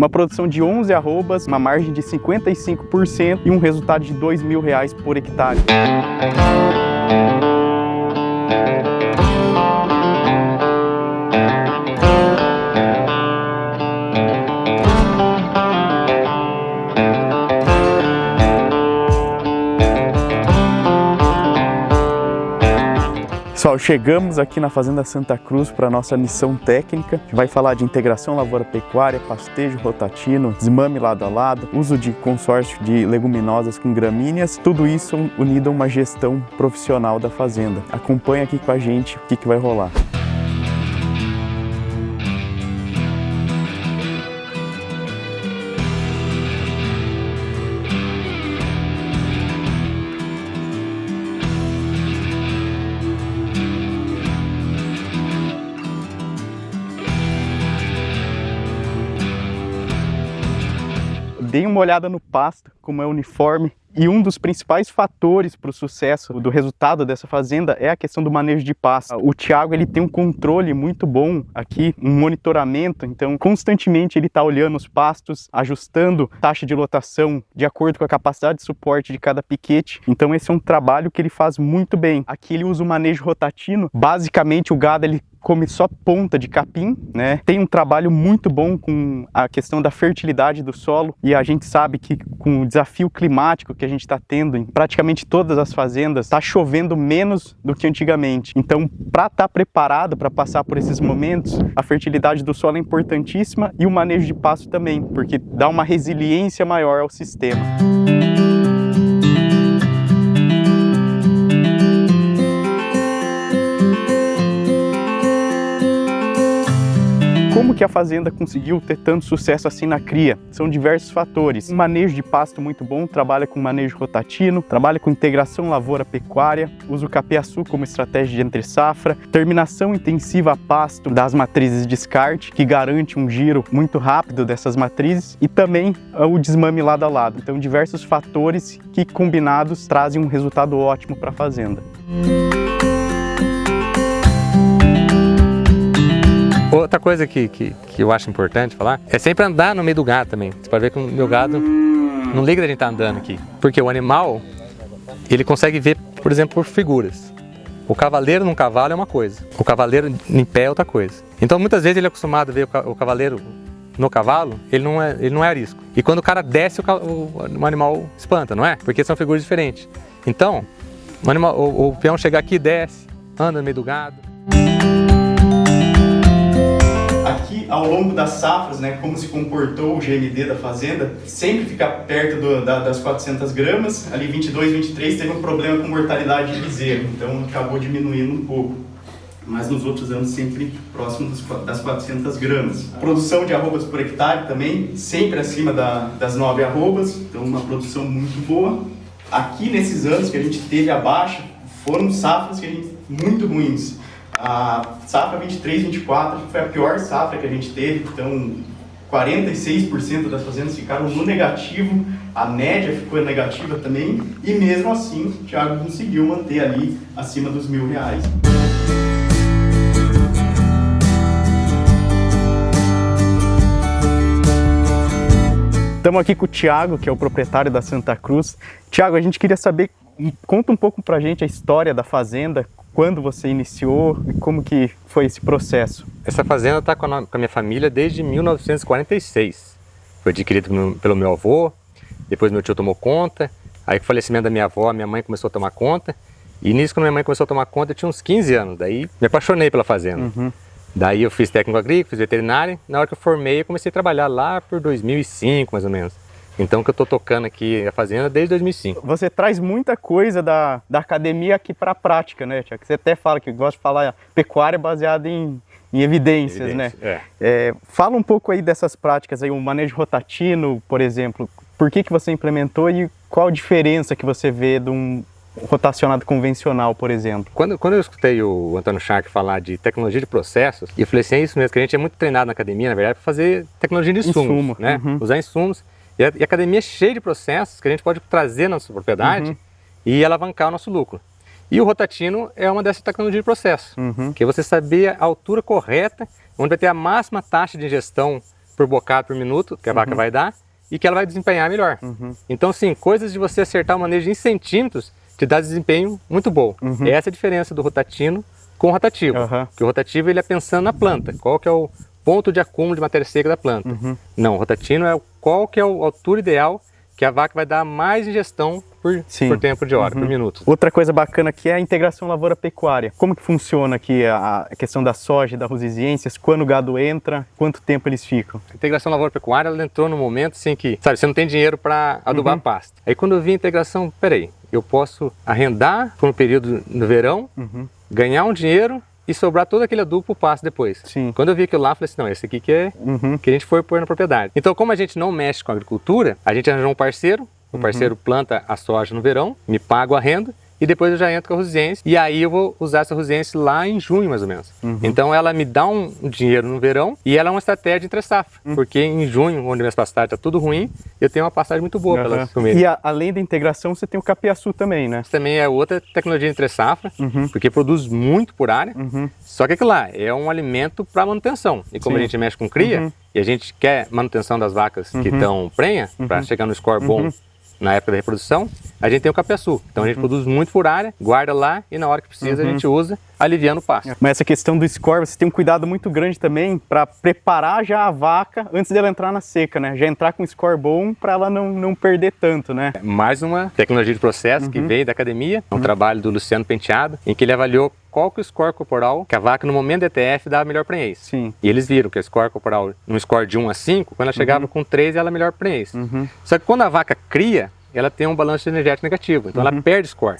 Uma produção de 11 arrobas, uma margem de 55% e um resultado de R$2.000 por hectare. Pessoal, chegamos aqui na Fazenda Santa Cruz para a nossa missão técnica. A gente vai falar de integração lavoura-pecuária, pastejo rotatino, desmame lado a lado, uso de consórcio de leguminosas com gramíneas, tudo isso unido a uma gestão profissional da fazenda. Acompanha aqui com a gente o que vai rolar. Dei uma olhada no pasto, como é uniforme, e um dos principais fatores para o sucesso do resultado dessa fazenda é a questão do manejo de pasto. O Thiago ele tem um controle muito bom aqui, um monitoramento, então constantemente ele está olhando os pastos, ajustando taxa de lotação de acordo com a capacidade de suporte de cada piquete. Então esse é um trabalho que ele faz muito bem. Aqui ele usa o manejo rotatino, basicamente o gado ele come só ponta de capim, né? Tem um trabalho muito bom com a questão da fertilidade do solo e a gente sabe que com o desafio climático que a gente está tendo em praticamente todas as fazendas, está chovendo menos do que antigamente. Então, para estar preparado para passar por esses momentos, a fertilidade do solo é importantíssima e o manejo de pasto também, porque dá uma resiliência maior ao sistema. Como que a fazenda conseguiu ter tanto sucesso assim na cria? São diversos fatores. Um manejo de pasto muito bom, trabalha com manejo rotatino, trabalha com integração lavoura-pecuária, usa o capeaçu como estratégia de entre-safra, terminação intensiva a pasto das matrizes de descarte, que garante um giro muito rápido dessas matrizes, e também o desmame lado a lado. Então, diversos fatores que combinados trazem um resultado ótimo para a fazenda. Outra coisa que eu acho importante falar é sempre andar no meio do gado também. Você pode ver que o meu gado não liga da gente estar andando aqui. Porque o animal, ele consegue ver, por exemplo, por figuras. O cavaleiro num cavalo é uma coisa, o cavaleiro em pé é outra coisa. Então muitas vezes ele é acostumado a ver o cavaleiro no cavalo, ele não é arisco. E quando o cara desce, o animal espanta, não é? Porque são figuras diferentes. Então, o peão chega aqui, desce, anda no meio do gado. Aqui, ao longo das safras, né, como se comportou o GMD da fazenda, sempre fica perto das 400 gramas, ali 22, 23 teve um problema com mortalidade de bezerro, então acabou diminuindo um pouco. Mas nos outros anos sempre próximo das 400 gramas. Produção de arrobas por hectare também, sempre acima das 9 arrobas, então uma produção muito boa. Aqui nesses anos que a gente teve a baixa, foram safras muito ruins. A safra 23-24 foi a pior safra que a gente teve, então 46% das fazendas ficaram no negativo, a média ficou negativa também, e mesmo assim o Thiago conseguiu manter ali acima dos R$1.000. Estamos aqui com o Thiago, que é o proprietário da Santa Cruz. Thiago, a gente queria saber, conta um pouco pra gente a história da fazenda, quando você iniciou e como que foi esse processo? Essa fazenda está com a minha família desde 1946. Foi adquirida pelo meu avô, depois meu tio tomou conta, aí com o falecimento da minha avó, minha mãe começou a tomar conta, e nisso quando minha mãe começou a tomar conta eu tinha uns 15 anos, daí me apaixonei pela fazenda. Daí eu fiz técnico agrícola, fiz veterinário, na hora que eu formei eu comecei a trabalhar lá por 2005 mais ou menos. Então que eu estou tocando aqui a fazenda desde 2005. Você traz muita coisa da academia aqui para a prática, né, Thiago? Você até fala que gosta de falar pecuária baseada em evidências, né? Fala um pouco aí dessas práticas, aí, o manejo rotatino, por exemplo. Por que você implementou e qual a diferença que você vê de um rotacionado convencional, por exemplo? Quando eu escutei o Antônio Schark falar de tecnologia de processos, eu falei assim, é isso mesmo, que a gente é muito treinado na academia, na verdade, para fazer tecnologia de insumos, né? Usar insumos. E a academia é cheia de processos que a gente pode trazer na nossa propriedade e alavancar o nosso lucro. E o rotatino é uma dessas tecnologias de processo, que é você saber a altura correta, onde vai ter a máxima taxa de ingestão por bocado por minuto que a vaca vai dar e que ela vai desempenhar melhor. Então, sim, coisas de você acertar o manejo em centímetros te dá desempenho muito bom. Essa é a diferença do rotatino com o rotativo. Porque o rotativo ele é pensando na planta, qual que é o ponto de acúmulo de matéria seca da planta. Não, o rotatino é qual que é a altura ideal que a vaca vai dar mais ingestão por tempo de hora, por minuto. Outra coisa bacana aqui é a integração lavoura-pecuária. Como que funciona aqui a questão da soja e da rosisiensis? Quando o gado entra, quanto tempo eles ficam? A integração lavoura-pecuária ela entrou no momento assim que, sabe, você não tem dinheiro para adubar a pasta. Aí quando eu vi a integração, peraí, eu posso arrendar por um período no verão, ganhar um dinheiro e sobrar todo aquele adubo pro pasto depois. Quando eu vi aquilo lá, eu falei assim, não, esse aqui que é que a gente foi pôr na propriedade. Então, como a gente não mexe com a agricultura, a gente arranjou um parceiro, o parceiro planta a soja no verão, me paga a renda, e depois eu já entro com a rosiense, e aí eu vou usar essa rosiense lá em junho, mais ou menos. Então ela me dá um dinheiro no verão, e ela é uma estratégia entre safra, porque em junho, onde minhas pastagens tá tudo ruim, eu tenho uma pastagem muito boa para elas comerem. E além da integração, você tem o capiaçu também, né? Isso também é outra tecnologia entre safra, porque produz muito por área, só que aquilo lá é um alimento para manutenção. E como a gente mexe com cria, e a gente quer manutenção das vacas que estão prenha, para chegar no score bom na época da reprodução, a gente tem o capiaçu. Então a gente produz muito por área, guarda lá e na hora que precisa a gente usa, aliviando o pasto. Mas essa questão do score, você tem um cuidado muito grande também para preparar já a vaca antes dela entrar na seca, né? Já entrar com um score bom para ela não perder tanto, né? Mais uma tecnologia de processo que veio da academia, um trabalho do Luciano Penteado, em que ele avaliou qual que é o score corporal que a vaca no momento da ETF dá a melhor prenhez. E eles viram que o score corporal, num score de 1 a 5, quando ela chegava com 3, ela é a melhor prenhez. Só que quando a vaca cria, ela tem um balanço energético negativo, então ela perde score.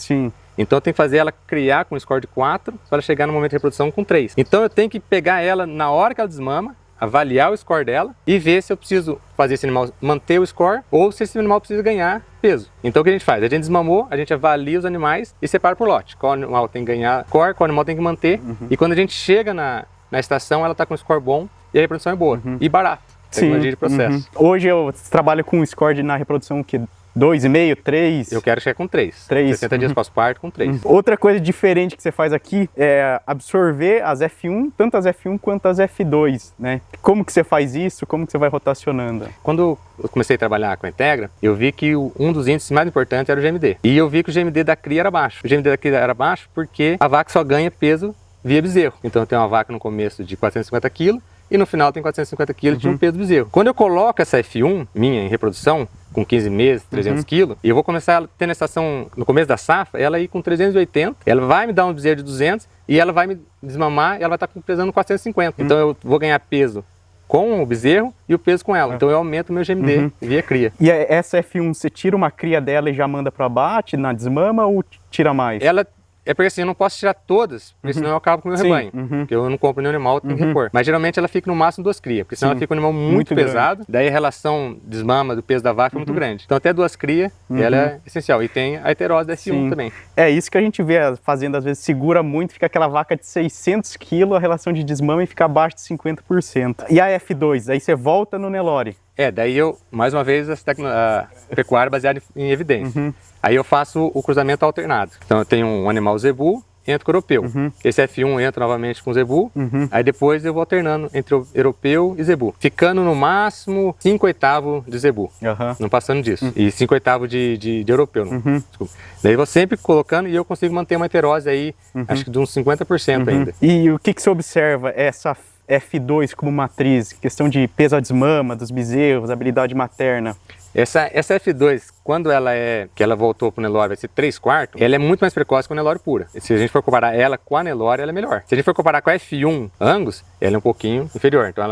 Então eu tenho que fazer ela criar com um score de 4 para ela chegar no momento de reprodução com 3. Então eu tenho que pegar ela na hora que ela desmama, avaliar o score dela e ver se eu preciso fazer esse animal manter o score ou se esse animal precisa ganhar peso. Então o que a gente faz? A gente desmamou, a gente avalia os animais e separa por lote. Qual animal tem que ganhar score, qual animal tem que manter. E quando a gente chega na estação, ela está com um score bom e a reprodução é boa. E barato. Tecnologia de processo. Hoje eu trabalho com um score na reprodução que 2,5, 3? Eu quero chegar com 3. 60 dias pós-parto com 3. Outra coisa diferente que você faz aqui é absorver as F1, tanto as F1 quanto as F2, né? Como que você faz isso? Como que você vai rotacionando? Quando eu comecei a trabalhar com a Integra, eu vi que um dos índices mais importantes era o GMD. E eu vi que o GMD da cria era baixo. O GMD da cria era baixo porque a vaca só ganha peso via bezerro. Então eu tenho uma vaca no começo de 450 kg e no final tem 450 kg de um peso do bezerro. Quando eu coloco essa F1 minha em reprodução, com 15 meses, 300 kg, e eu vou começar a ter na estação, no começo da safra, ela ir com 380, ela vai me dar um bezerro de 200 e ela vai me desmamar e ela vai estar pesando 450. Então eu vou ganhar peso com o bezerro e o peso com ela. Então eu aumento o meu GMD via cria. E essa F1, você tira uma cria dela e já manda para abate na desmama ou tira mais? Ela é porque assim, eu não posso tirar todas, porque senão eu acabo com o meu rebanho. Porque eu não compro nenhum animal, eu tenho que repor. Mas geralmente ela fica no máximo 2 crias, porque senão ela fica um animal muito pesado, daí a relação desmama do peso da vaca é muito grande. Então até 2 crias, ela é essencial. E tem a heterose da F1 também. É isso que a gente vê, a fazenda às vezes segura muito, fica aquela vaca de 600 kg, a relação de desmama e fica abaixo de 50%. E a F2, aí você volta no Nelore. Daí eu, mais uma vez, a pecuária baseada em evidência. Aí eu faço o cruzamento alternado. Então eu tenho um animal zebu, entro com o europeu. Esse F1 entra novamente com o zebu, aí depois eu vou alternando entre o europeu e zebu. Ficando no máximo 5/8 de zebu, não passando disso. E 5/8 de europeu, desculpa. Daí eu vou sempre colocando e eu consigo manter uma heterose aí, acho que de uns 50% ainda. E o que você observa essa F2 como matriz, questão de peso à desmama, dos bezerros, habilidade materna? Essa F2, quando ela voltou para o Nelore, vai ser 3/4, ela é muito mais precoce que a Nelore pura. Se a gente for comparar ela com a Nelore, ela é melhor. Se a gente for comparar com a F1 Angus, ela é um pouquinho inferior. Então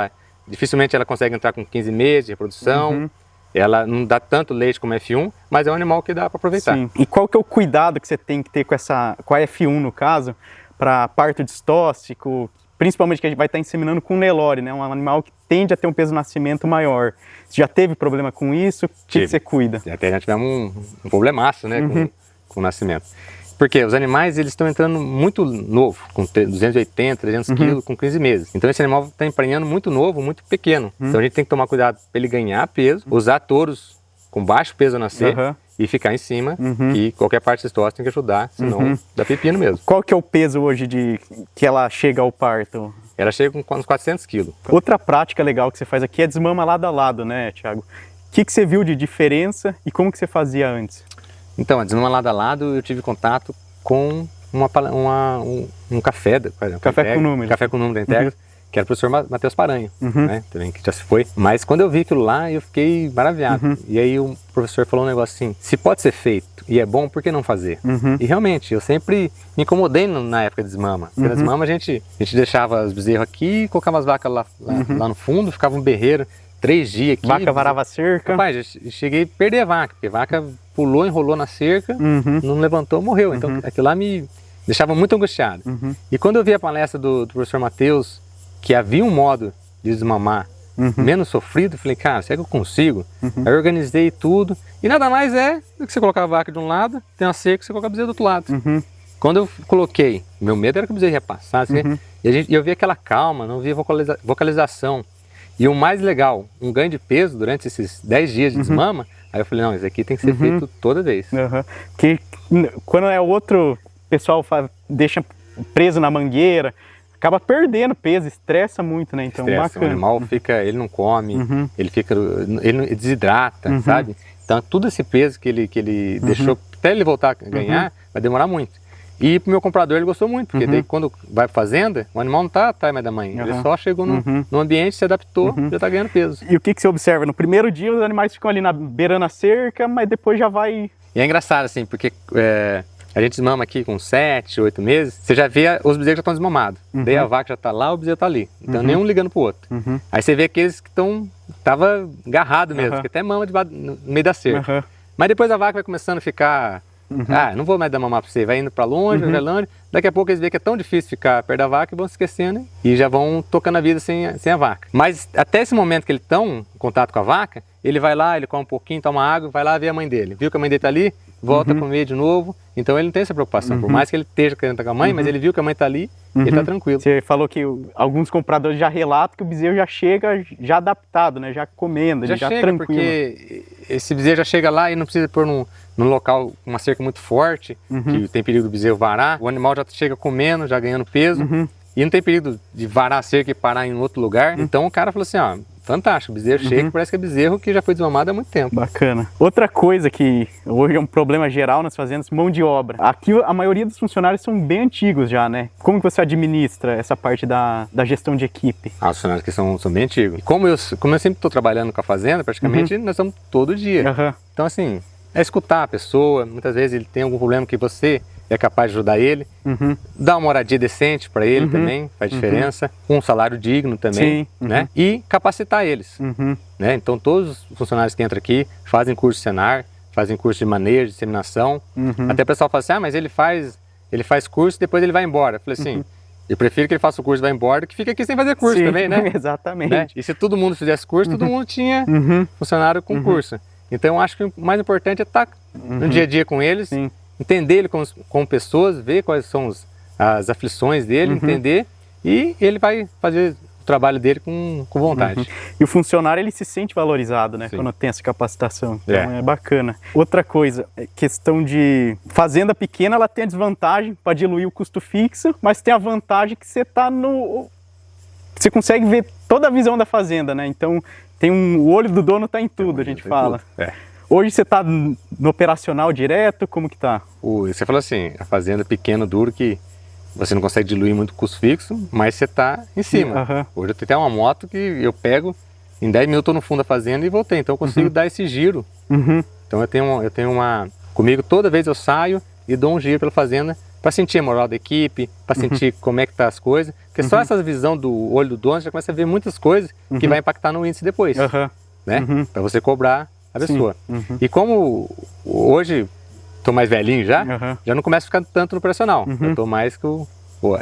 dificilmente ela consegue entrar com 15 meses de reprodução. Ela não dá tanto leite como a F1, mas é um animal que dá para aproveitar. E qual que é o cuidado que você tem que ter com a F1 no caso, para parto distóxico, principalmente que a gente vai estar inseminando com Nelore, né? Um animal que tende a ter um peso de nascimento maior. Você já teve problema com isso? O que você cuida? Até já tivemos um problemaço, né, com o nascimento. Porque os animais, eles estão entrando muito novo, com 280, 300 quilos, com 15 meses. Então esse animal está emprenhando muito novo, muito pequeno. Então a gente tem que tomar cuidado para ele ganhar peso, usar touros com baixo peso a nascer, e ficar em cima, e qualquer parte cistosa tem que ajudar, senão dá pepino mesmo. Qual que é o peso hoje que ela chega ao parto? Ela chega com uns 400 quilos. Outra prática legal que você faz aqui é desmama lado a lado, né, Thiago? O que você viu de diferença e como que você fazia antes? Então, a desmama lado a lado, eu tive contato com um café Café com número. Café com número da Integra, que era o professor Matheus Paranho, né, também, que já se foi. Mas quando eu vi aquilo lá, eu fiquei maravilhado. E aí o professor falou um negócio assim, se pode ser feito e é bom, por que não fazer? E realmente, eu sempre me incomodei na época de desmama. Porque na desmama a gente deixava os bezerros aqui, colocava as vacas lá no fundo, ficava um berreiro, 3 dias aqui. Vaca varava a cerca. Rapaz, eu cheguei a perder a vaca, porque a vaca pulou, enrolou na cerca, não levantou, morreu. Então aquilo lá me deixava muito angustiado. E quando eu vi a palestra do professor Matheus, que havia um modo de desmamar menos sofrido, eu falei, cara, será que eu consigo? Aí eu organizei tudo, e nada mais é do que você colocar a vaca de um lado, tem uma cerca, você coloca a bezerra do outro lado. Quando eu coloquei, meu medo era que o bezerro ia passar, assim, e eu vi aquela calma, não via vocalização. E o mais legal, um ganho de peso durante esses 10 dias de desmama, aí eu falei, não, isso aqui tem que ser feito toda vez. Porque quando é outro, o pessoal deixa preso na mangueira, acaba perdendo peso, estressa muito, né? Então, bacana. O animal fica, ele não come, ele desidrata, sabe? Então, todo esse peso que ele deixou, até ele voltar a ganhar, vai demorar muito. E pro meu comprador ele gostou muito, porque daí quando vai pra fazenda, o animal não tá atrás mais da mãe, ele só chegou no ambiente, se adaptou, já tá ganhando peso. E o que você observa? No primeiro dia os animais ficam ali beirando a cerca, mas depois já vai... E é engraçado assim, porque a gente desmama aqui com 7, 8 meses, você já vê os bezerros já estão desmamados. Daí a vaca já tá lá, o bezerro tá ali. Então nenhum ligando pro outro. Aí você vê aqueles que tava agarrado mesmo, que até mama no meio da cerca. Mas depois a vaca vai começando a ficar... não vou mais dar mamar pra você, vai indo pra longe, vai longe. Daqui a pouco eles veem que é tão difícil ficar perto da vaca e vão se esquecendo e já vão tocando a vida sem a vaca. Mas até esse momento que eles estão em contato com a vaca, ele vai lá, ele come um pouquinho, toma água, vai lá ver a mãe dele. Viu que a mãe dele tá ali, volta a comer de novo. Então ele não tem essa preocupação, por mais que ele esteja querendo estar com a mãe, mas ele viu que a mãe tá ali e ele tá tranquilo. Você falou que alguns compradores já relatam que o bezerro já chega já adaptado, né? Já comendo, já chega, tranquilo. Porque esse bezerro já chega lá e não precisa pôr num local com uma cerca muito forte, que tem perigo do bezerro varar. O animal já chega comendo, já ganhando peso, e não tem perigo de varar a cerca e parar em outro lugar. Então o cara falou assim, ó, fantástico, o bezerro chega, parece que é bezerro que já foi desmamado há muito tempo. Bacana. Outra coisa que hoje é um problema geral nas fazendas, mão de obra. Aqui a maioria dos funcionários são bem antigos já, né? Como que você administra essa parte da gestão de equipe? Os funcionários que são bem antigos. E como eu sempre estou trabalhando com a fazenda, praticamente nós estamos todo dia. Então assim, é escutar a pessoa, muitas vezes ele tem algum problema que você é capaz de ajudar ele, dar uma moradia decente para ele também, faz diferença, um salário digno também, né? E capacitar eles, né? Então todos os funcionários que entram aqui fazem curso de Senar, fazem curso de manejo, de disseminação, até o pessoal fala assim, mas ele faz curso e depois ele vai embora. Eu falei assim, eu prefiro que ele faça o curso e vá embora do que fique aqui sem fazer curso também, né? Exatamente. Né? E se todo mundo fizesse curso, todo mundo tinha funcionário com curso. Então eu acho que o mais importante é estar no dia a dia com eles, entender ele como pessoas, ver quais são as aflições dele, entender, e ele vai fazer o trabalho dele com vontade. E o funcionário, ele se sente valorizado, né, quando tem essa capacitação, então é bacana. Outra coisa, questão de fazenda pequena, ela tem a desvantagem para diluir o custo fixo, mas tem a vantagem que você tá você consegue ver toda a visão da fazenda, né, então o olho do dono tá em tudo, a gente fala. Hoje você está no operacional direto, como que tá? Você falou assim, a fazenda pequena, duro, que você não consegue diluir muito custo fixo, mas você está em cima. Hoje eu tenho até uma moto que eu pego, em 10 minutos eu estou no fundo da fazenda e voltei, então eu consigo dar esse giro. Então eu tenho comigo toda vez eu saio e dou um giro pela fazenda para sentir a moral da equipe, para sentir como é que tá as coisas, porque só essa visão do olho do dono já começa a ver muitas coisas que vai impactar no índice depois, né? Para você cobrar a pessoa. E como hoje estou mais velhinho já não começo a ficar tanto no operacional. Eu estou mais com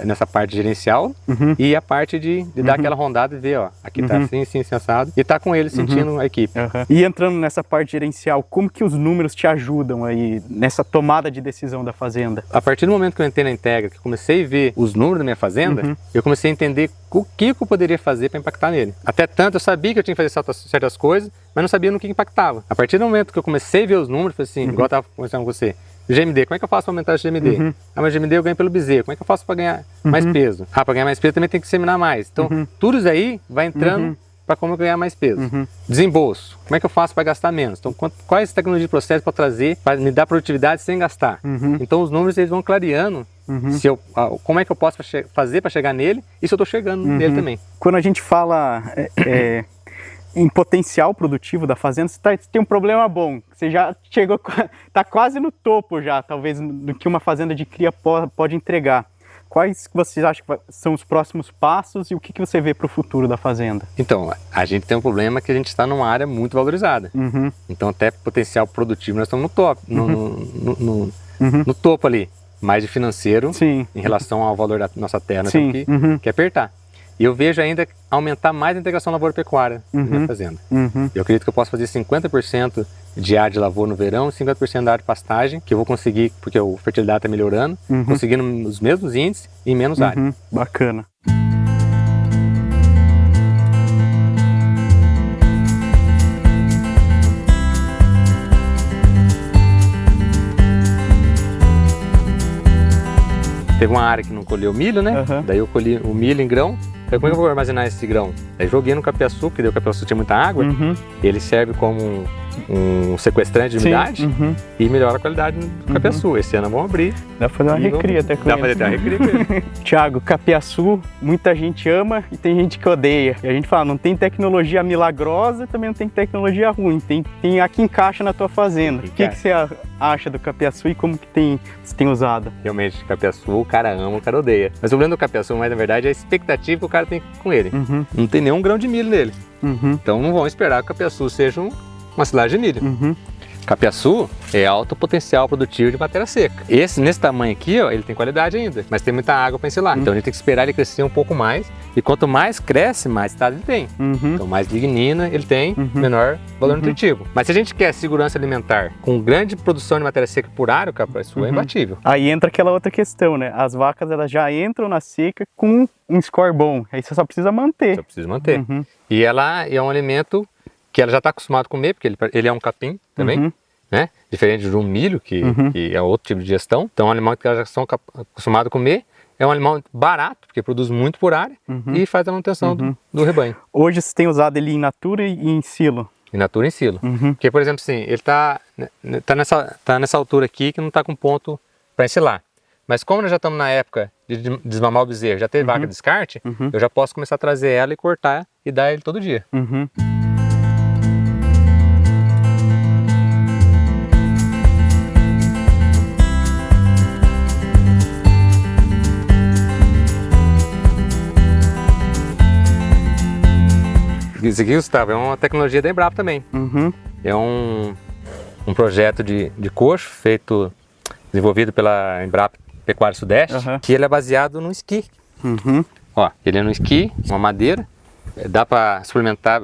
nessa parte gerencial e a parte de dar aquela rondada e ver, ó, aqui tá assim, assim, assado, e tá com ele sentindo a equipe. E entrando nessa parte gerencial, como que os números te ajudam aí nessa tomada de decisão da fazenda? A partir do momento que eu entrei na Integra, que eu comecei a ver os números da minha fazenda, eu comecei a entender o que eu poderia fazer para impactar nele. Até tanto eu sabia que eu tinha que fazer certas coisas, mas não sabia no que impactava. A partir do momento que eu comecei a ver os números, falei assim, igual eu estava conversando com você, GMD, como é que eu faço para aumentar o GMD? Ah, mas GMD eu ganho pelo bezerro, como é que eu faço para ganhar mais peso? Ah, para ganhar mais peso também tem que seminar mais. Então, tudo isso aí vai entrando para como eu ganhar mais peso. Desembolso, como é que eu faço para gastar menos? Então, quais tecnologias de processo para trazer, para me dar produtividade sem gastar? Então, os números eles vão clareando se como é que eu posso fazer para chegar nele e se eu estou chegando nele também. Quando a gente fala em potencial produtivo da fazenda, você tem um problema bom, você já chegou, está quase no topo já, talvez, do que uma fazenda de cria pode entregar. Quais vocês acham que são os próximos passos e o que você vê para o futuro da fazenda? Então, a gente tem um problema que a gente está numa área muito valorizada. Então, até potencial produtivo, nós estamos no top, no topo ali. Mais de financeiro, em relação ao valor da nossa terra, nós temos que apertar. E eu vejo ainda aumentar mais a integração lavoura-pecuária na minha fazenda. Eu acredito que eu posso fazer 50% de área de lavoura no verão e 50% da área de pastagem, que eu vou conseguir, porque a fertilidade está melhorando, conseguindo os mesmos índices e menos área. Bacana. Teve uma área que não colheu milho, né? Daí eu colhi o milho em grão. Então, como é que eu vou armazenar esse grão? Aí joguei no capiaçu, porque o capiaçu tinha muita água. Ele serve como um sequestrante de umidade e melhora a qualidade do capiaçu. Esse ano vamos abrir. Dá pra fazer uma recria até com ele. Dá pra fazer até uma recria. Tiago, capiaçu, muita gente ama e tem gente que odeia. E a gente fala, não tem tecnologia milagrosa, também não tem tecnologia ruim. Tem a que encaixa na tua fazenda. O que você acha do capiaçu e como que você tem usado? Realmente, capiaçu, o cara ama, o cara odeia. Mas o problema do capiaçu, mas na verdade, é a expectativa que o cara tem com ele. Não tem nenhum grão de milho nele. Então não vão esperar que o capiaçu seja uma silagem de milho. Capiaçu é alto potencial produtivo de matéria seca. Nesse tamanho aqui, ó, ele tem qualidade ainda, mas tem muita água para ensilar. Então a gente tem que esperar ele crescer um pouco mais. E quanto mais cresce, mais estado ele tem. Então mais lignina ele tem, menor valor nutritivo. Mas se a gente quer segurança alimentar com grande produção de matéria seca por área, o capiaçu é imbatível. Aí entra aquela outra questão, né? As vacas elas já entram na seca com um score bom. Aí você só precisa manter. Só precisa manter. E ela é um alimento que ela já está acostumada a comer, porque ele é um capim também, né? Diferente de um milho, que é outro tipo de digestão. Então é um animal que elas já são acostumadas a comer. É um animal barato, porque produz muito por área e faz a manutenção do rebanho. Hoje você tem usado ele in natura e em silo? In natura e em silo. Porque, por exemplo, assim, ele está nessa altura aqui que não está com ponto para ensilar. Mas como nós já estamos na época de desmamar o bezerro, já teve vaca de descarte, eu já posso começar a trazer ela e cortar e dar ele todo dia. Isso aqui, Gustavo, é uma tecnologia da Embrapa também. É um projeto de coxo desenvolvido pela Embrapa Pecuária Sudeste, que ele é baseado no esqui. Ó, ele é no esqui, uma madeira, dá para suplementar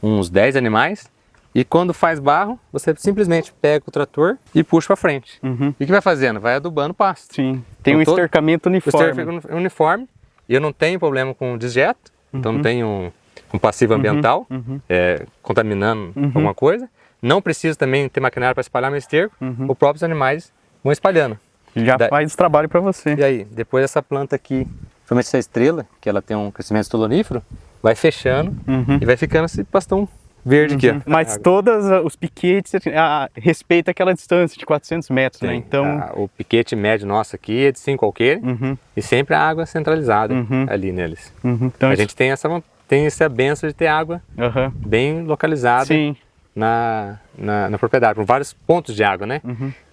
uns 10 animais e quando faz barro, você simplesmente pega o trator e puxa para frente. E o que vai fazendo? Vai adubando o pasto. Sim, tem um estercamento uniforme. O estercamento uniforme, e eu não tenho problema com dejeto, então não tenho um passivo ambiental, contaminando alguma coisa. Não preciso também ter maquinário para espalhar meu esterco, os próprios animais vão espalhando. Já faz trabalho para você. E aí, depois essa planta aqui, principalmente essa estrela, que ela tem um crescimento estolonífero, vai fechando e vai ficando esse pastão verde aqui. Ó. Mas todos os piquetes respeitam aquela distância de 400 metros, né? Então... O piquete médio nosso aqui é de 5 alqueires e sempre a água centralizada ali neles. Então, a gente tem essa benção de ter água bem localizada na propriedade, com vários pontos de água, né?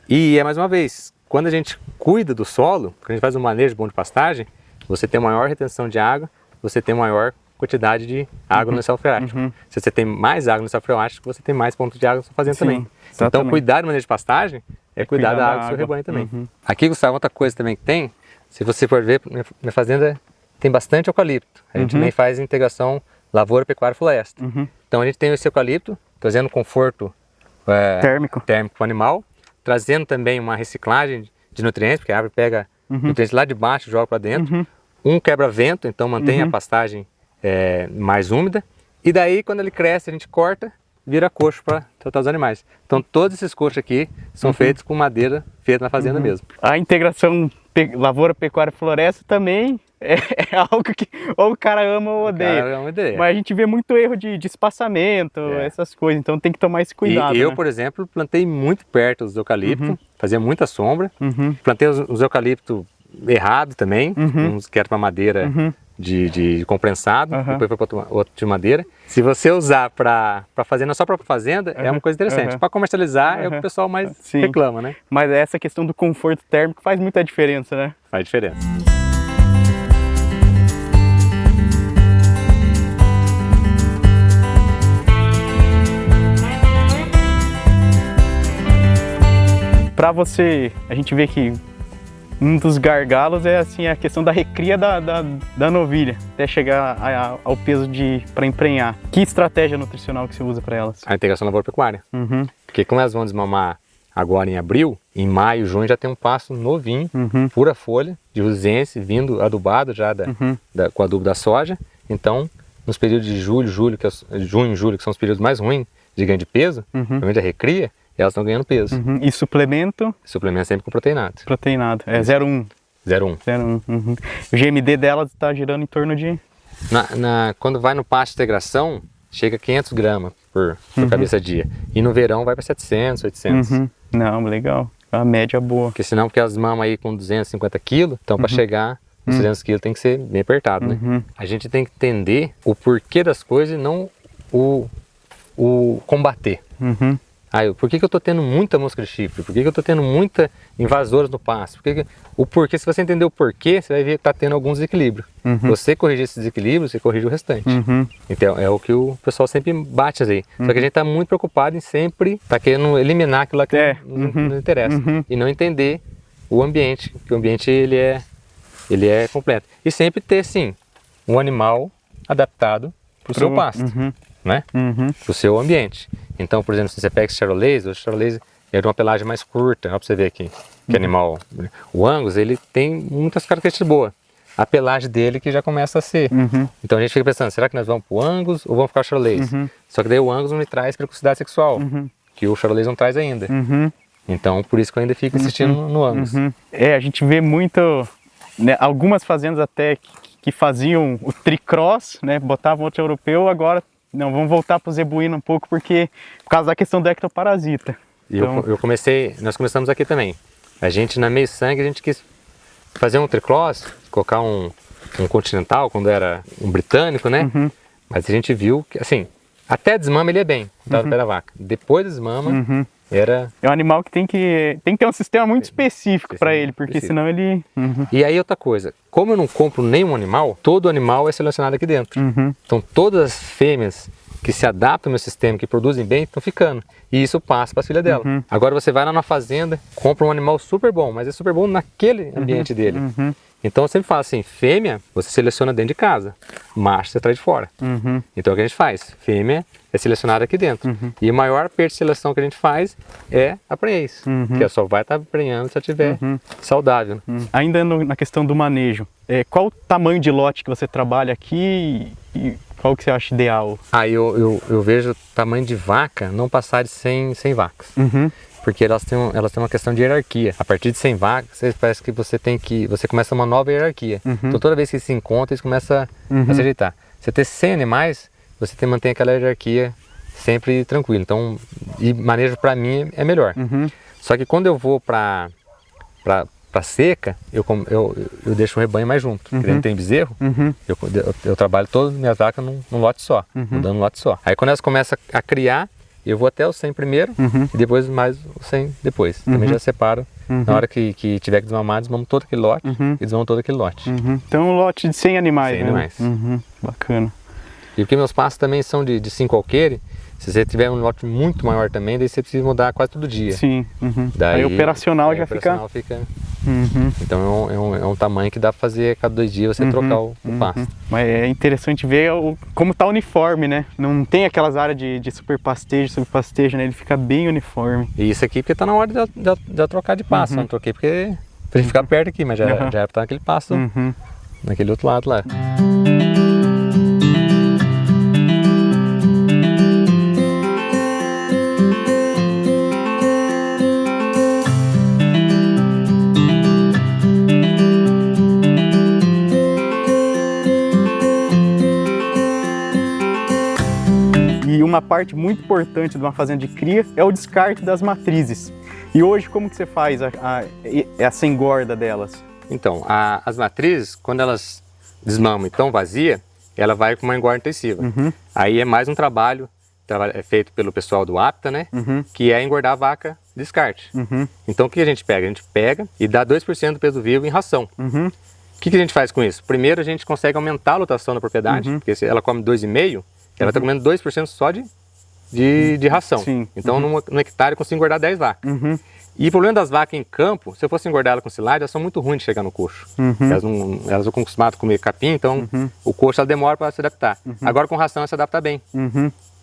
E mais uma vez, quando a gente cuida do solo, quando a gente faz um manejo bom de pastagem, você tem maior retenção de água, você tem maior quantidade de água no lençol freático. Se você tem mais água no lençol freático, você tem mais pontos de água na sua fazenda também. Exatamente. Então, cuidar do manejo de pastagem é cuidar da água do seu rebanho também. Aqui, Gustavo, outra coisa também que tem Se você for ver, minha fazenda tem bastante eucalipto. A gente também faz integração lavoura, pecuária e floresta. Então a gente tem esse eucalipto, trazendo conforto térmico para o animal, trazendo também uma reciclagem de nutrientes, porque a árvore pega nutrientes lá de baixo e joga para dentro. Um quebra-vento, então mantém a pastagem mais úmida. E daí, quando ele cresce, a gente corta, vira coxo para tratar os animais. Então todos esses coxos aqui são feitos com madeira feita na fazenda mesmo. A integração lavoura, pecuária e floresta também é algo que ou o cara ama ou odeia. Mas a gente vê muito erro de espaçamento, essas coisas, então tem que tomar esse cuidado. E eu, por exemplo, plantei muito perto os eucaliptos, fazia muita sombra. Plantei os eucaliptos errado também, uns que eram para madeira de comprensado, depois foi para outro de madeira. Se você usar para fazenda, só para fazenda, é uma coisa interessante. Para comercializar é o que o pessoal mais reclama, né? Mas essa questão do conforto térmico faz muita diferença, né? Faz diferença. Para você, a gente vê que um dos gargalos é assim a questão da recria da novilha, até chegar ao peso para emprenhar. Que estratégia nutricional que você usa para elas? A integração lavoura-pecuária. Porque como elas vão desmamar agora em abril, em maio, junho já tem um pasto novinho, pura folha, de usiense, vindo adubado já com adubo da soja. Então, nos períodos de junho, julho, que são os períodos mais ruins de ganho de peso, principalmente a recria, elas estão ganhando peso. E suplemento? Suplemento sempre com proteinado. Proteinado, é 0,1. 0,1. O GMD delas está girando em torno de... Quando vai no pasto de integração, chega a 500 gramas por cabeça dia. E no verão vai para 700, 800. Não, legal. A média boa. Porque senão, porque elas mamam aí com 250 quilos, então para chegar nos 300 quilos tem que ser bem apertado, né? A gente tem que entender o porquê das coisas e não o combater. Por que eu estou tendo muita mosca de chifre? Por que eu estou tendo muita invasoras no pasto? O porquê, se você entender o porquê, você vai ver que está tendo algum desequilíbrio. Você corrigir esse desequilíbrio, você corrige o restante. Então é o que o pessoal sempre bate aí. Só que a gente está muito preocupado em sempre estar querendo eliminar aquilo lá que não interessa. E não entender o ambiente, que o ambiente ele é completo. E sempre ter, sim, um animal adaptado para o seu pasto. Né? Para o seu ambiente. Então, por exemplo, se você pega esse charolês, o charolês é de uma pelagem mais curta, olha para você ver aqui, que animal. O Angus, ele tem muitas características boas. A pelagem dele que já começa a ser. Então a gente fica pensando, será que nós vamos para o Angus ou vamos ficar o charolês? Só que daí o Angus não me traz precocidade sexual, que o charolês não traz ainda. Então, por isso que eu ainda fico insistindo no Angus. A gente vê muito, né, algumas fazendas até que faziam o tricross, né, botavam outro europeu, agora não, vamos voltar para o zebuíno um pouco, por causa da questão do ectoparasita. Então... nós começamos aqui também. A gente, na meio sangue, a gente quis fazer um tricross, colocar um continental, quando era um britânico, né? Mas a gente viu que, assim, até desmama ele é bem, tá, no pé da vaca. Depois desmama, é um animal que tem que ter um sistema muito específico para ele, porque senão ele... E aí outra coisa, como eu não compro nenhum animal, todo animal é selecionado aqui dentro. Então todas as fêmeas que se adaptam ao meu sistema, que produzem bem, estão ficando. E isso passa para as filhas dela. Agora você vai lá na fazenda, compra um animal super bom, mas é super bom naquele ambiente dele. Então eu sempre falo assim, fêmea você seleciona dentro de casa, macho você traz de fora. Então o que a gente faz? Fêmea é selecionada aqui dentro. E a maior perda de seleção que a gente faz é a prenhez, que ela só vai estar prenhando se ela estiver saudável. Ainda na questão do manejo, qual o tamanho de lote que você trabalha aqui e qual que você acha ideal? Eu vejo o tamanho de vaca não passar de 100 vacas. Porque elas têm uma questão de hierarquia. A partir de 100 vacas, parece que você começa uma nova hierarquia. Então toda vez que se encontra, eles começam a se ajeitar. Você ter 100 animais, você mantém aquela hierarquia sempre tranquila. Então, e manejo para mim é melhor. Só que quando eu vou para seca, eu deixo o rebanho mais junto. Porque não tem bezerro, eu trabalho todas as minhas vacas num lote só, mudando um lote só. Aí quando elas começam a criar, eu vou até o 100 primeiro e depois mais o 100 depois. Também já separo. Na hora que tiver que desmamar, desmamo todo aquele lote e desmamo todo aquele lote. Então um lote de 100 animais. 100 animais. Bacana. E porque meus pastos também são de 5 alqueires, se você tiver um lote muito maior também, daí você precisa mudar quase todo dia. Sim. Daí, aí operacional já operacional fica Então é um tamanho que dá pra fazer cada 2 dias você trocar o pasto. Mas é interessante ver como tá uniforme, né? Não tem aquelas áreas de superpastejo, subpastejo, né? Ele fica bem uniforme. E isso aqui porque tá na hora de eu trocar de pasto. Não troquei porque pra gente ficar perto aqui, mas já era pra estar naquele pasto, naquele outro lado lá. E uma parte muito importante de uma fazenda de cria é o descarte das matrizes. E hoje como que você faz essa engorda delas? Então, as matrizes, quando elas desmamam e estão vazias, ela vai com uma engorda intensiva. Aí é mais um trabalho é feito pelo pessoal do APTA, né? Que é engordar a vaca descarte. Então o que a gente pega? A gente pega e dá 2% do peso vivo em ração. O que a gente faz com isso? Primeiro a gente consegue aumentar a lotação da propriedade, porque se ela come 2,5%, ela está comendo 2% só de ração. Sim. Então no hectare eu consigo engordar 10 vacas. E o problema das vacas em campo, se eu fosse engordar ela com silagem, elas são muito ruins de chegar no coxo. Elas estão acostumadas a comer capim, então o coxo ela demora para se adaptar. Agora com ração ela se adapta bem.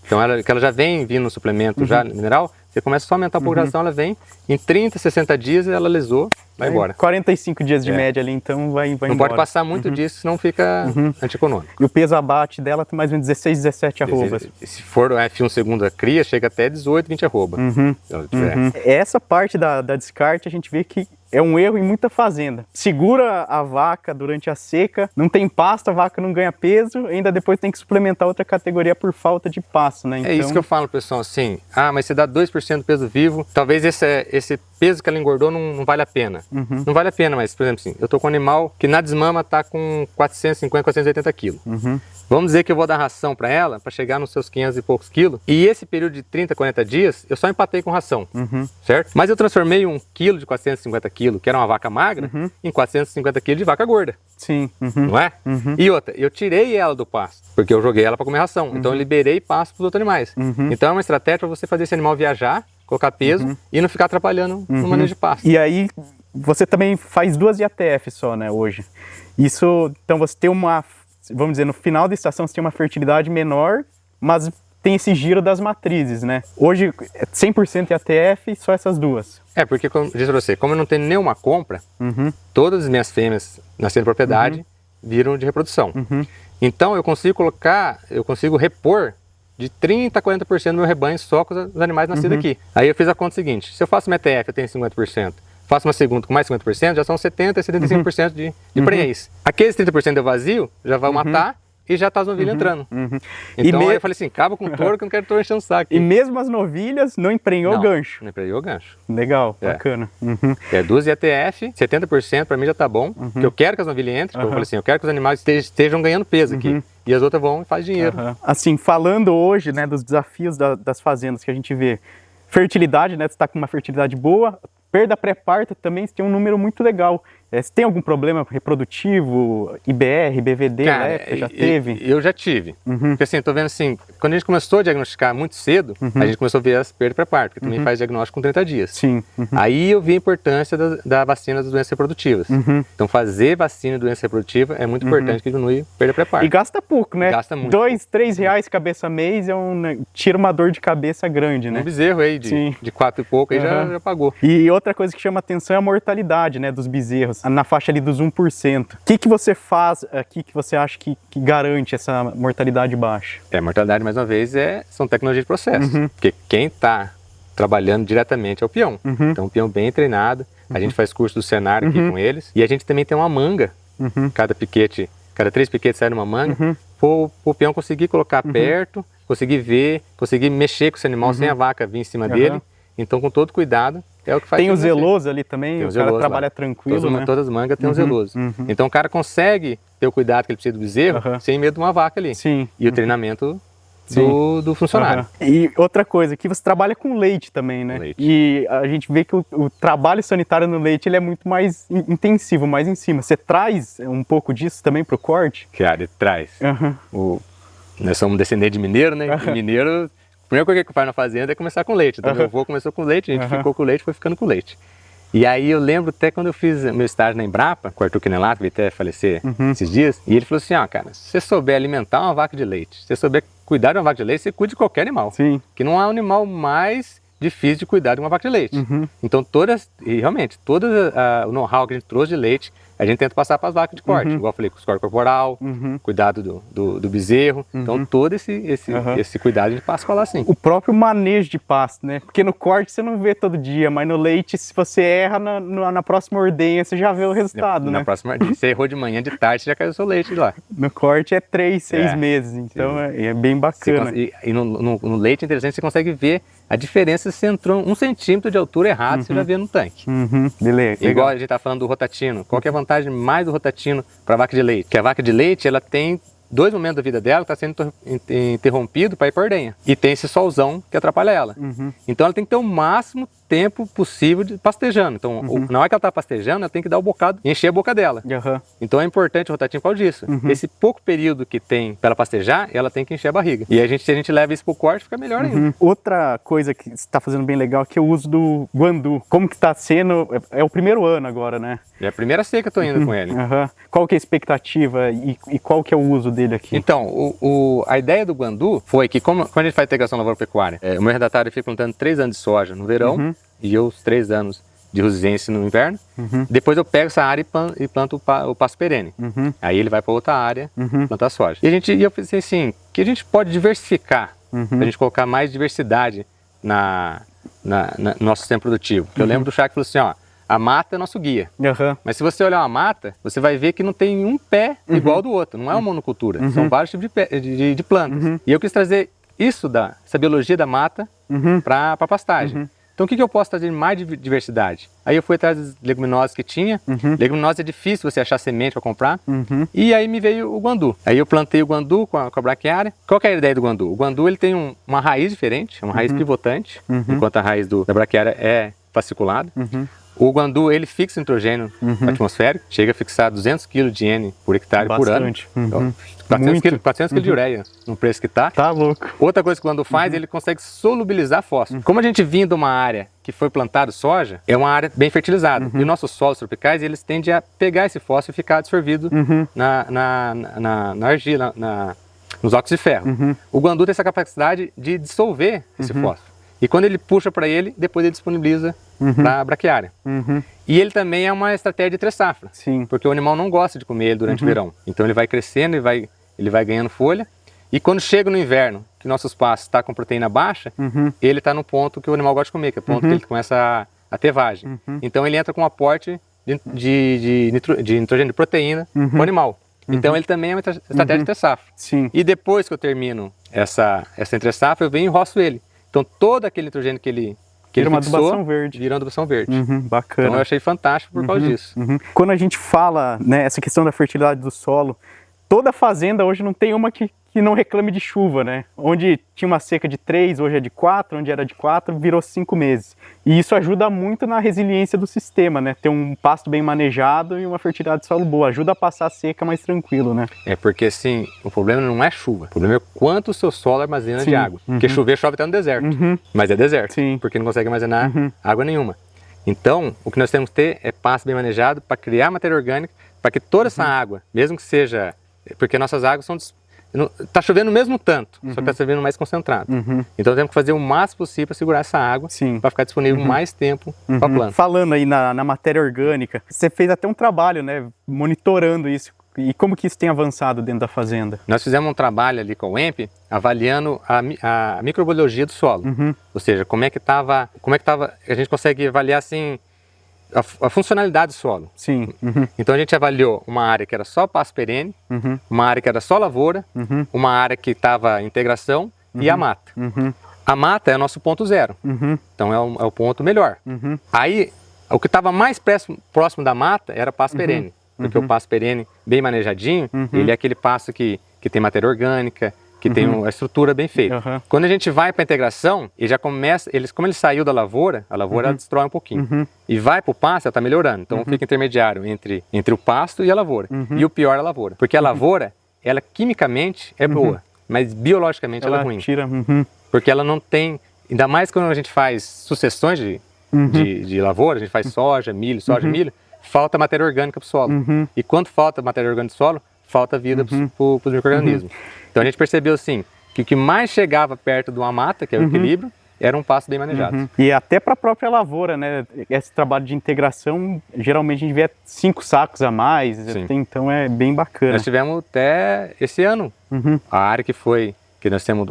Então ela já vem vindo no suplemento já mineral, você começa só a aumentar a pouco de ração, ela vem, em 30, 60 dias ela lesou, vai embora. 45 dias de média ali, então vai embora. Não pode passar muito disso, senão fica antieconômico. E o peso abate dela tem mais ou menos 16, 17 arrobas. Se for F1 segunda cria, chega até 18, 20 arroba. Essa parte da descarte a gente vê que é um erro em muita fazenda. Segura a vaca durante a seca, não tem pasto, a vaca não ganha peso, ainda depois tem que suplementar outra categoria por falta de pasto, né? Então... É isso que eu falo, pessoal, assim, mas você dá 2% do peso vivo, talvez esse peso que ela engordou não vale a pena. Não vale a pena, mas, por exemplo, assim, eu tô com um animal que na desmama tá com 450, 480 quilos. Vamos dizer que eu vou dar ração para ela, para chegar nos seus 500 e poucos quilos, e esse período de 30, 40 dias, eu só empatei com ração, certo? Mas eu transformei 1 quilo de 450 quilos, que era uma vaca magra, em 450 quilos de vaca gorda. Sim. Não é? E outra, eu tirei ela do pasto, porque eu joguei ela para comer ração, então eu liberei pasto para os outros animais. Então é uma estratégia para você fazer esse animal viajar, colocar peso e não ficar atrapalhando no manejo de pasto. E aí, você também faz 2 IATF só, né, hoje. Isso, então você tem vamos dizer, no final da estação você tem uma fertilidade menor, mas tem esse giro das matrizes, né? Hoje é 100% IATF, só essas 2. Porque, como eu disse pra você, como eu não tenho nenhuma compra, todas as minhas fêmeas nascendo em propriedade viram de reprodução. Então eu consigo repor de 30% a 40% do meu rebanho só com os animais nascidos aqui. Aí eu fiz a conta seguinte, se eu faço uma ETF eu tenho 50%, faço uma segunda com mais 50%, já são 70% a 75% de prenhez. Aqueles 30% eu vazio, já vai matar e já tá as novilhas entrando. Então aí eu falei assim, acaba com o touro que eu não quero touro enchendo o saco. E mesmo as novilhas não emprenhou o gancho? Não emprenhou o gancho. Legal, bacana. 2 IATF, 70% para mim já tá bom, porque eu quero que as novilhas entrem, eu falei assim, eu quero que os animais estejam ganhando peso aqui. E as outras vão e fazem dinheiro. Assim, falando hoje, né, dos desafios das fazendas que a gente vê, fertilidade, né, você está com uma fertilidade boa, perda pré-parto também tem um número muito legal. Você tem algum problema reprodutivo, IBR, BVD, Cara, já teve? Eu já tive. Porque assim, eu tô vendo assim, quando a gente começou a diagnosticar muito cedo, a gente começou a ver as perdas pré-parto, que também faz diagnóstico com 30 dias. Sim. Aí eu vi a importância da vacina das doenças reprodutivas. Então fazer vacina de doença reprodutiva é muito importante, que diminui perda pré-parto. E gasta pouco, né? Gasta muito. 2, 3 reais cabeça mês tira uma dor de cabeça grande, né? Um bezerro aí de 4 e pouco aí já pagou. E outra coisa que chama atenção é a mortalidade, né, dos bezerros, na faixa ali dos 1%. O que você faz aqui que você acha que garante essa mortalidade baixa? A mortalidade, mais uma vez, são tecnologias de processo. Porque quem está trabalhando diretamente é o peão. Então, um peão bem treinado. A gente faz curso do Senar aqui com eles. E a gente também tem uma manga. Cada 3 piquetes sai numa manga. O peão conseguir colocar perto, conseguir ver, conseguir mexer com esse animal sem a vaca vir em cima dele. Então, com todo cuidado, é o que faz. Tem o zeloso ali também, o cara trabalha tranquilo, né? Todas as mangas tem um zeloso. Então o cara consegue ter o cuidado que ele precisa do bezerro sem medo de uma vaca ali. Sim. E o treinamento do funcionário. E outra coisa, que você trabalha com leite também, né? Leite. E a gente vê que o trabalho sanitário no leite ele é muito mais intensivo, mais em cima. Você traz um pouco disso também pro corte? Cara, ele traz. Nós somos descendentes de mineiro, né? E mineiro... A primeira coisa que faz na fazenda é começar com leite. Então meu avô começou com leite, a gente ficou com leite, foi ficando com leite. E aí eu lembro até quando eu fiz meu estágio na Embrapa, com o Arthur Quinelato, que veio até falecer esses dias, e ele falou assim, ó, cara, se você souber alimentar uma vaca de leite, se você souber cuidar de uma vaca de leite, você cuida de qualquer animal. Sim. Que não há um animal mais difícil de cuidar de uma vaca de leite. Então realmente, todo o know-how que a gente trouxe de leite, a gente tenta passar para as vacas de corte. Igual eu falei, com o score corporal, cuidado do bezerro. Então todo esse cuidado a gente passa para lá sim. O próprio manejo de pasto, né? Porque no corte você não vê todo dia, mas no leite, se você erra na próxima ordenha, você já vê o resultado, né? Na próxima, você errou de manhã, de tarde, você já caiu o seu leite lá. No corte é 3, 6 meses, então é bem bacana. E no leite, interessante, você consegue ver a diferença se entrou 1 centímetro de altura errado, você já vê no tanque. Beleza. Igual a gente tá falando do rotatino. Qual que é a vantagem mais do rotatino para a vaca de leite? Que a vaca de leite, ela tem 2 momentos da vida dela que está sendo interrompido para ir para ordenha. E tem esse solzão que atrapalha ela. Então ela tem que ter o máximo tempo possível de pastejando. Então, na hora que ela está pastejando, ela tem que dar o bocado e encher a boca dela. Então é importante o rotativo por causa disso. Esse pouco período que tem para ela pastejar, ela tem que encher a barriga. E se a gente leva isso para o corte, fica melhor ainda. Outra coisa que você está fazendo bem legal é que é o uso do guandu. Como que está sendo? É o primeiro ano agora, né? É a primeira seca que eu estou indo com ele. Qual que é a expectativa e qual que é o uso dele aqui? Então, a ideia do guandu foi que, quando a gente faz integração lavoura-pecuária, o meu redatário fica plantando 3 anos de soja no verão e eu os 3 anos de rusizense no inverno. Depois eu pego essa área e planto o pasto perene. Aí ele vai para outra área plantar soja. E eu pensei assim, que a gente pode diversificar, para a gente colocar mais diversidade no nosso sistema produtivo. Eu lembro do Chá que falou assim, ó, a mata é nosso guia. Mas se você olhar uma mata, você vai ver que não tem um pé igual ao do outro. Não é uma monocultura. São vários tipos de plantas. E eu quis trazer essa biologia da mata para a pastagem. Então o que eu posso trazer mais de diversidade? Aí eu fui atrás das leguminosas que tinha. Leguminosas é difícil você achar semente para comprar. E aí me veio o guandu. Aí eu plantei o guandu com a braquiária. Qual que é a ideia do guandu? O guandu ele tem uma raiz diferente, uma raiz pivotante, enquanto a raiz da braquiária é fasciculada. O guandu, ele fixa nitrogênio atmosférico, chega a fixar 200 kg de N por hectare por ano. Então, 400 kg de ureia no preço que está. Tá louco. Outra coisa que o guandu faz, ele consegue solubilizar fósforo. Como a gente vinha de uma área que foi plantado soja, é uma área bem fertilizada. E os nossos solos tropicais, eles tendem a pegar esse fósforo e ficar absorvido na argila, nos óxidos de ferro. O guandu tem essa capacidade de dissolver esse fósforo. E quando ele puxa para ele, depois ele disponibiliza para a braquiária. E ele também é uma estratégia de 3 safra. Porque o animal não gosta de comer ele durante o verão. Então ele vai crescendo, ele vai ganhando folha. E quando chega no inverno, que nossos pastos estão com proteína baixa, ele está no ponto que o animal gosta de comer, que é o ponto que ele começa a ter vagem. Então ele entra com um aporte de nitrogênio de proteína para o animal. Então ele também é uma estratégia de 3 safra. E depois que eu termino essa entre safra, eu venho e roço ele. Então todo aquele nitrogênio que ele vira uma fixou, adubação verde. Vira uma adubação verde. Bacana. Então eu achei fantástico por causa disso. Quando a gente fala, né, essa questão da fertilidade do solo, toda fazenda hoje não tem uma que não reclame de chuva, né? Onde tinha uma seca de 3, hoje é de 4, onde era de 4, virou 5 meses. E isso ajuda muito na resiliência do sistema, né? Ter um pasto bem manejado e uma fertilidade de solo boa. Ajuda a passar a seca mais tranquilo, né? É porque, assim, o problema não é chuva. O problema é quanto o seu solo armazena de água. Porque chover, chove até no deserto. Mas é deserto. Porque não consegue armazenar água nenhuma. Então, o que nós temos que ter é pasto bem manejado para criar matéria orgânica, para que toda essa água, mesmo que seja... Porque nossas águas são... Está chovendo o mesmo tanto, só que está chovendo mais concentrado. Então temos que fazer o máximo possível para segurar essa água, para ficar disponível mais tempo para a planta. Falando aí na matéria orgânica, você fez até um trabalho, né, monitorando isso. E como que isso tem avançado dentro da fazenda? Nós fizemos um trabalho ali com o EMP, avaliando a microbiologia do solo. Ou seja, como é que estava, a gente consegue avaliar assim, a funcionalidade do solo. Então a gente avaliou uma área que era só pasto perene, uma área que era só lavoura, uma área que estava integração e a mata. A mata é o nosso ponto zero, então é o ponto melhor. Aí o que estava mais próximo da mata era pasto perene, porque o pasto perene bem manejadinho, ele é aquele pasto que tem matéria orgânica, que tem a estrutura bem feita. Quando a gente vai para a integração, ele já começa, como ele saiu da lavoura, a lavoura ela destrói um pouquinho. E vai para o pasto, ela está melhorando. Então fica intermediário entre o pasto e a lavoura. E o pior é a lavoura. Porque a lavoura, ela quimicamente é boa, mas biologicamente ela é ruim. Porque ela não tem, ainda mais quando a gente faz sucessões de lavoura, a gente faz soja, milho, falta matéria orgânica para o solo. E quando falta matéria orgânica para o solo, falta vida para os micro-organismos. Então a gente percebeu assim, que o que mais chegava perto de uma mata, que é o equilíbrio, era um pasto bem manejado. E até para a própria lavoura, né? Esse trabalho de integração, geralmente a gente vê 5 sacos a mais, então é bem bacana. Nós tivemos até esse ano, a área que nós temos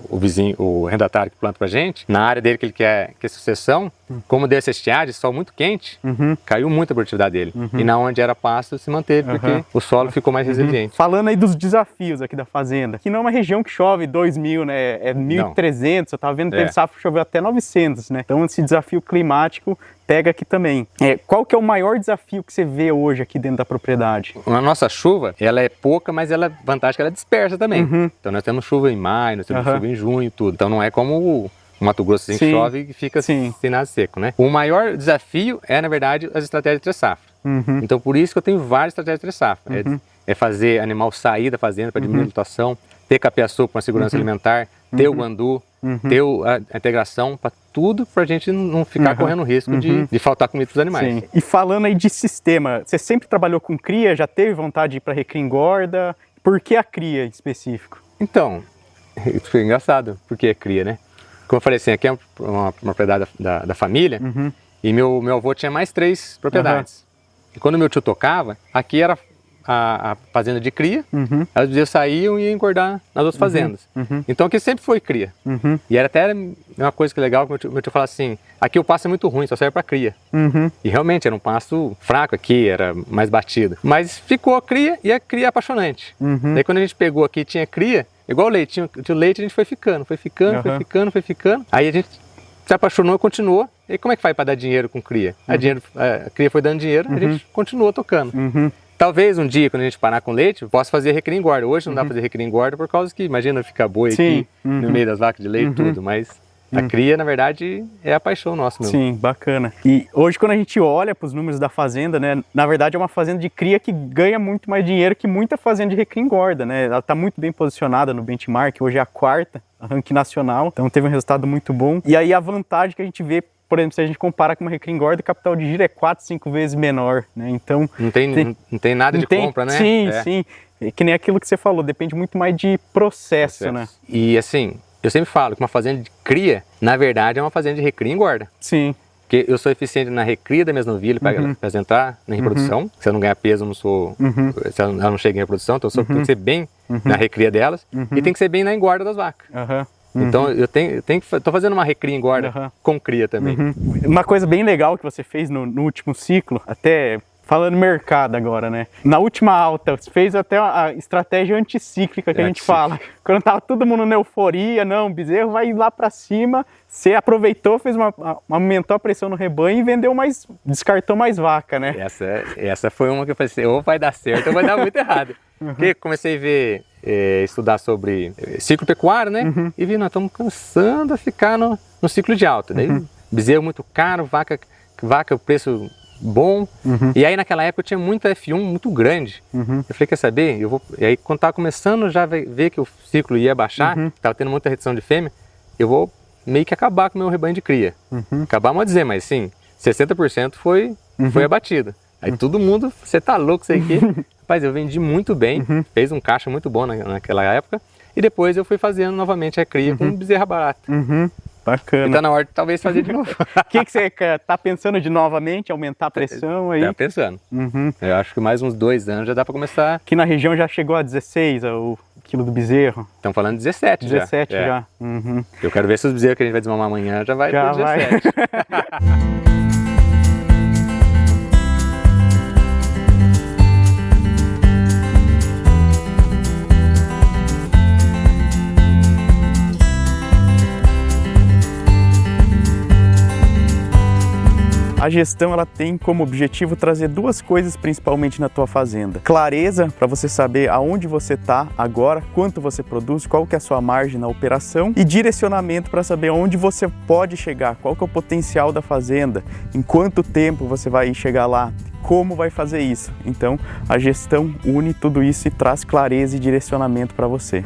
o vizinho, o arrendatário que planta pra gente, na área dele que ele quer sucessão, como deu essa estiagem, sol muito quente, caiu muito a produtividade dele. E na onde era pasto se manteve, porque o solo ficou mais resiliente. Falando aí dos desafios aqui da fazenda, que não é uma região que chove 2.000, né? É 1.300, eu tava vendo que teve safra choveu até 900, né? Então esse desafio climático pega aqui também. Qual que é o maior desafio que você vê hoje aqui dentro da propriedade? A nossa chuva, ela é pouca, mas ela vantagem que ela é dispersa também. Então nós temos chuva em maio, nós temos chuva em junho, tudo. Então não é como o Mato Grosso assim, que chove e fica sem nada seco, né? O maior desafio é, na verdade, as estratégias de três-safra. Então por isso que eu tenho várias estratégias de três-safra. É fazer animal sair da fazenda para diminuir a lotação, ter capiaçu para uma segurança alimentar, ter o guandu, ter a integração para tudo, para a gente não ficar correndo risco de faltar comida para os animais. Sim. E falando aí de sistema, você sempre trabalhou com cria, já teve vontade de ir para recria engorda? Por que a cria em específico? Então, isso foi engraçado, porque é cria, né? Como eu falei assim, aqui é uma propriedade da família, e meu avô tinha mais 3 propriedades. E quando meu tio tocava, aqui era a fazenda de cria, elas diziam saíam e iam engordar nas outras fazendas. Então aqui sempre foi cria. E era até uma coisa que é legal, que meu tio falava assim, aqui o pasto é muito ruim, só serve para cria. E realmente era um pasto fraco aqui, era mais batido. Mas ficou a cria e a cria é apaixonante. Daí quando a gente pegou aqui tinha cria, igual o leite, tinha o leite, a gente foi ficando. Aí a gente se apaixonou e continuou. E como é que faz para dar dinheiro com cria? A cria foi dando dinheiro, a gente continuou tocando. Talvez um dia, quando a gente parar com leite, possa fazer recria engorda. Hoje não dá para fazer recria engorda por causa que, imagina, ficar boi aqui no meio das vacas de leite e tudo, mas a cria, na verdade, é a paixão nossa mesmo. Sim, bacana. E hoje, quando a gente olha para os números da fazenda, né, na verdade é uma fazenda de cria que ganha muito mais dinheiro que muita fazenda de recria engorda, né? Ela está muito bem posicionada no benchmark, hoje é a 4ª, a ranking nacional, então teve um resultado muito bom. E aí a vantagem que a gente vê, por exemplo, se a gente compara com uma recria engorda, o capital de giro é 4, 5 vezes menor, né? Então não tem nada de compra, né? Sim. É que nem aquilo que você falou, depende muito mais de processo, né? E assim, eu sempre falo que uma fazenda de cria, na verdade, é uma fazenda de recria e engorda. Sim. Porque eu sou eficiente na recria da minha novilha para entrar na reprodução. Se eu não ganhar peso, eu não sou. Se ela não chega em reprodução, então eu tenho que ser bem na recria delas e tem que ser bem na engorda das vacas. Então eu tô fazendo uma recria engorda com cria também. Uma coisa bem legal que você fez no último ciclo, até falando mercado agora, né? Na última alta, você fez até a estratégia anticíclica que a gente fala. Quando tava todo mundo na euforia, não, o bezerro vai lá para cima, você aproveitou, aumentou a pressão no rebanho e vendeu mais, descartou mais vaca, né? Essa foi uma que eu pensei, ou vai dar certo ou vai dar muito errado. Porque comecei a ver, estudar sobre ciclo pecuário, né? E vi, nós estamos começando a ficar no ciclo de alta. Daí, bezerro muito caro, vaca o preço bom. E aí naquela época eu tinha muita F1 muito grande. Eu falei, quer saber? E aí quando estava começando já ver que o ciclo ia baixar, estava tendo muita redução de fêmea, eu vou meio que acabar com o meu rebanho de cria. Acabar, não vou dizer, mas sim, 60% foi abatido. Aí todo mundo, você tá louco isso aqui? Rapaz, eu vendi muito bem, fez um caixa muito bom naquela época, e depois eu fui fazendo novamente a cria com bezerra barata. Bacana. E tá na hora de talvez fazer de novo. O que você tá pensando de novamente, aumentar a pressão aí? Tá pensando. Eu acho que mais uns 2 anos já dá para começar. Aqui na região já chegou a 16 o quilo do bezerro. Estamos falando 17 já. 17 já. Eu quero ver se os bezerros que a gente vai desmamar amanhã já vai para 17. A gestão ela tem como objetivo trazer 2 coisas principalmente na tua fazenda. Clareza para você saber aonde você está agora, quanto você produz, qual que é a sua margem na operação e direcionamento para saber onde você pode chegar, qual que é o potencial da fazenda, em quanto tempo você vai chegar lá, como vai fazer isso. Então a gestão une tudo isso e traz clareza e direcionamento para você.